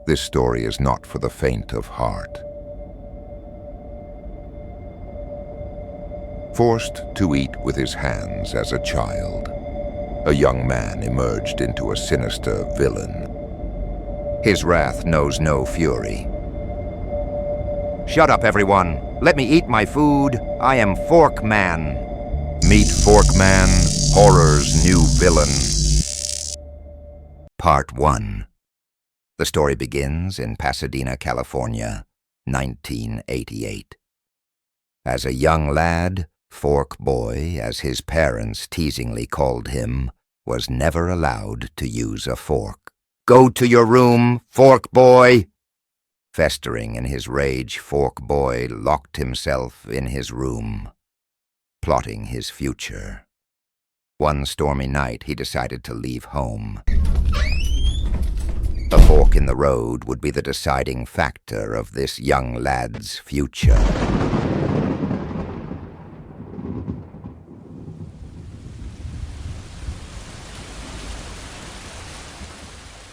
This story is not for the faint of heart. Forced to eat with his hands as a child, a young man emerged into a sinister villain. His wrath knows no fury. Shut up, everyone. Let me eat my food. I am Fork Man. Meet Fork Man, horror's new villain. Part 1. The story begins in Pasadena, California, 1988. As a young lad, Fork Boy, as his parents teasingly called him, was never allowed to use a fork. "Go to your room, Fork Boy!" Festering in his rage, Fork Boy locked himself in his room, plotting his future. One stormy night, he decided to leave home. A fork in the road would be the deciding factor of this young lad's future.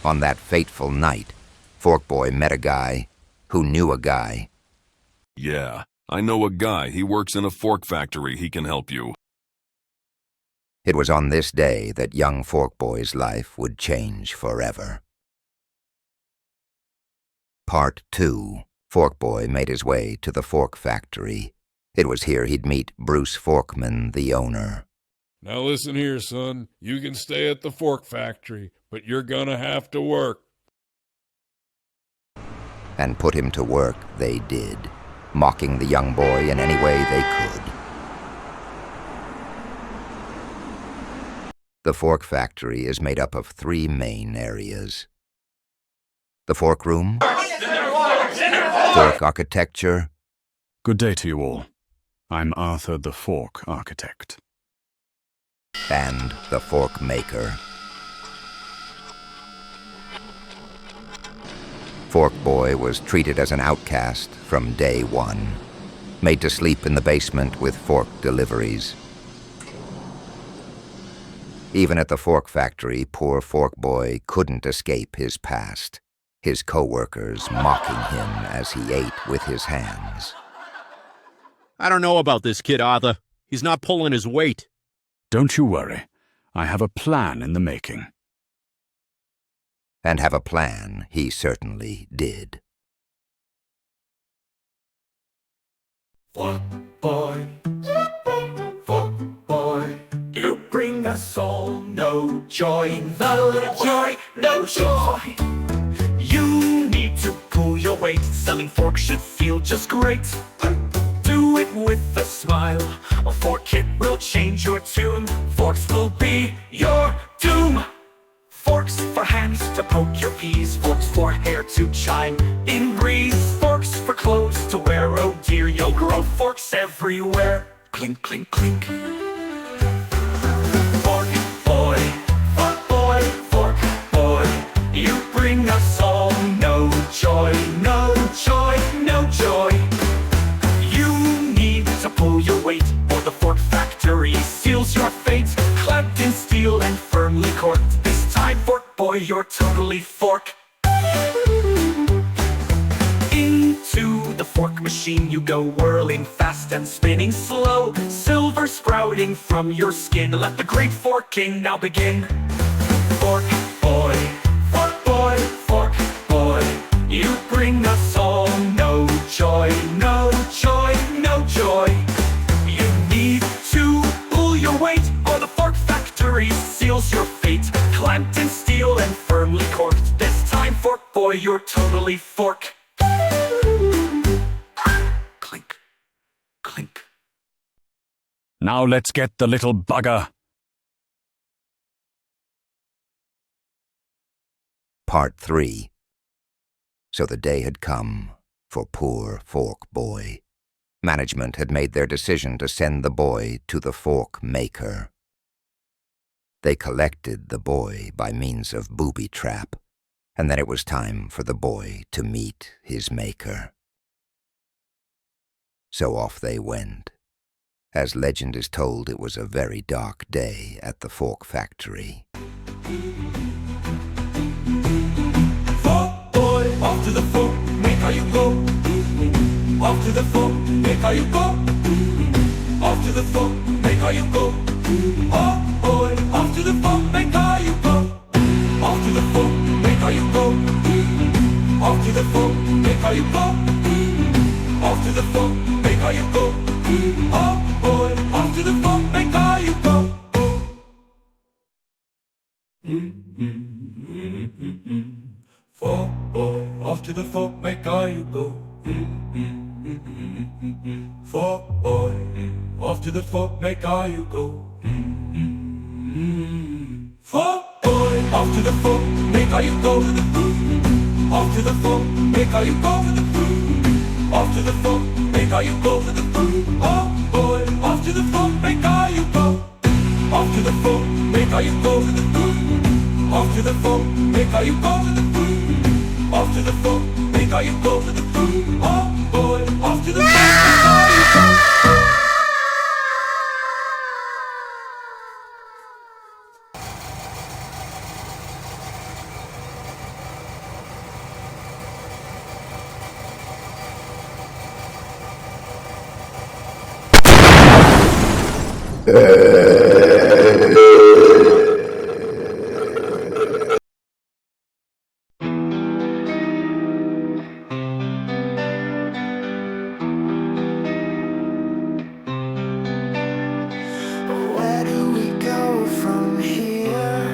On that fateful night, Fork Boy met a guy who knew a guy. "Yeah, I know a guy. He works in a fork factory. He can help you." It was on this day that young Fork Boy's life would change forever. Part 2. Fork Boy made his way to the fork factory. It was here he'd meet Bruce Forkman, the owner. "Now listen here, son. You can stay at the fork factory, but you're gonna have to work." And put him to work they did, mocking the young boy in any way they could. The fork factory is made up of 3 main areas: the fork room, fork architecture. Good day to you all. I'm Arthur the Fork Architect. And the fork maker. Fork Boy was treated as an outcast from day one, made to sleep in the basement with fork deliveries. Even at the fork factory, poor Fork Boy couldn't escape his past, his co-workers mocking him as he ate with his hands. "I don't know about this kid, Arthur. He's not pulling his weight." Don't you worry. I have a plan in the making. And have a plan he certainly did. Fork Boy, you bring us all no joy, no joy. You need to pull your weight, selling forks should feel just great. Do it with a smile, a fork kit will change your tune. Forks will be your doom. Forks for hands to poke your peas, forks for hair to chime in breeze, forks for clothes to wear, oh dear, you'll grow forks everywhere. Clink, clink, clink. Fork Boy, Fork Boy, Fork Boy, you bring us all no joy, no joy, no joy. You need to pull your weight, or the fork factory seals your fate. Clamped in steel and firmly corked, Fork Boy, you're totally fork. Into the fork machine you go, whirling fast and spinning slow, silver sprouting from your skin. Let the great forking now begin. Fork Boy, Fork Boy, Fork Boy, you bring us all no joy, no joy, no joy. You need to pull your weight, or the fork factory seals your fate. Clamped in steel and firmly corked, this time, Fork Boy, you're totally fork. Clink, clink. Now let's get the little bugger. Part 3. So the day had come for poor Fork Boy. Management had made their decision to send the boy to the fork maker. They collected the boy by means of booby trap, and then it was time for the boy to meet his maker. So off they went. As legend is told, it was a very dark day at the fork factory. Fork Boy, off to the fork, make how you go. Off to the fork, make how you go. Oh boy, off to the fork, make how you go. Off to the fork, make how you go. Off to the fork, make how you go. Off to the fork, make how you go. Oh boy, off to the fork, make how you go. Fork boy, off to the fork, make how you go. Fork boy, off to the fork, make how you go. Fork boy, off to the fork, make how you go. Off to the fork, make how you go. Off to the fork, make how you go. Oh boy, off to the fork, make how you go. Off to the fork, make how you go. Off to the fork, make how you go. Off to the fork, make how you go. Oh boy, off to the fork, make how you go. Where do we go from here?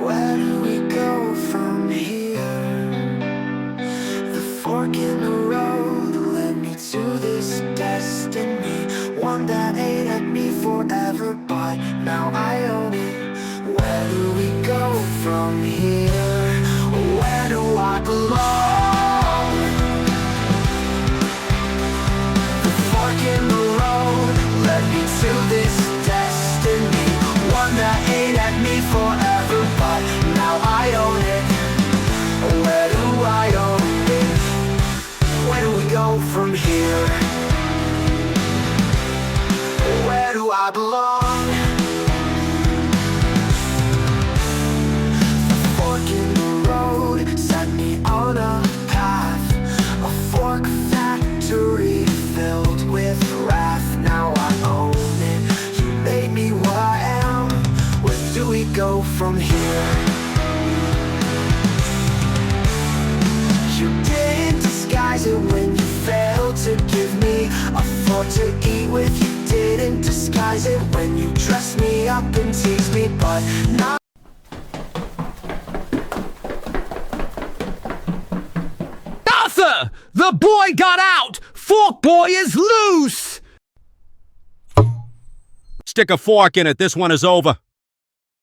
Where do we go from here? The fork in the road led me to this destiny, one that ate at me forever, but now I own it. Where do we go from here? Where do I belong? The fork in the road led me to this destiny, one that ate at me forever, but now I own it. Where do I own it? Where do we go from here? Where do I belong? The fork in the road set me on a path, a fork factory filled with wrath. Now I own it. You made me what I am. Where do we go from here? You didn't disguise it when you failed to give me a fork to eat with. You didn't disguise it when you dressed me up and teased me, but now Arthur! The boy got out! Fork boy is loose! Stick a fork in it. This one is over.